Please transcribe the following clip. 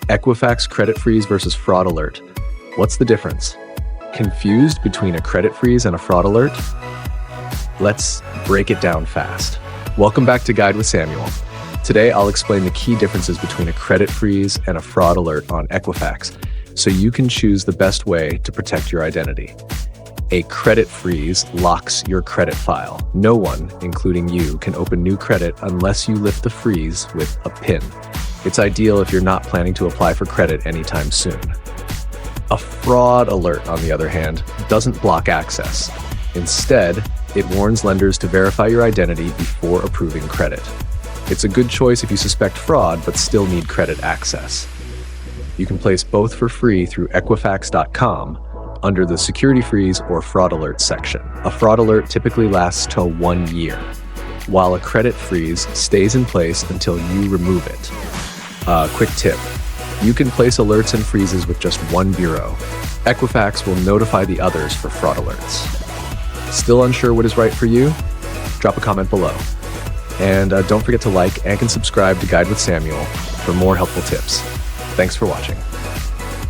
Equifax credit freeze versus fraud alert. What's the difference? Confused between a credit freeze and a fraud alert? Let's break it down fast. Welcome back to Guide with Samuel. Today, I'll explain the key differences between a credit freeze and a fraud alert on Equifax, so you can choose the best way to protect your identity. A credit freeze locks your credit file. No one, including you, can open new credit unless you lift the freeze with a PIN. It's ideal if you're not planning to apply for credit anytime soon. A fraud alert, on the other hand, doesn't block access. Instead, it warns lenders to verify your identity before approving credit. It's a good choice if you suspect fraud but still need credit access. You can place both for free through Equifax.com under the security freeze or fraud alert section. A fraud alert typically lasts till 1 year, while a credit freeze stays in place until you remove it. Quick tip, you can place alerts and freezes with just one bureau. Equifax will notify the others for fraud alerts. Still unsure what is right for you? Drop a comment below. And don't forget to like and subscribe to Guide with Samuel for more helpful tips. Thanks for watching.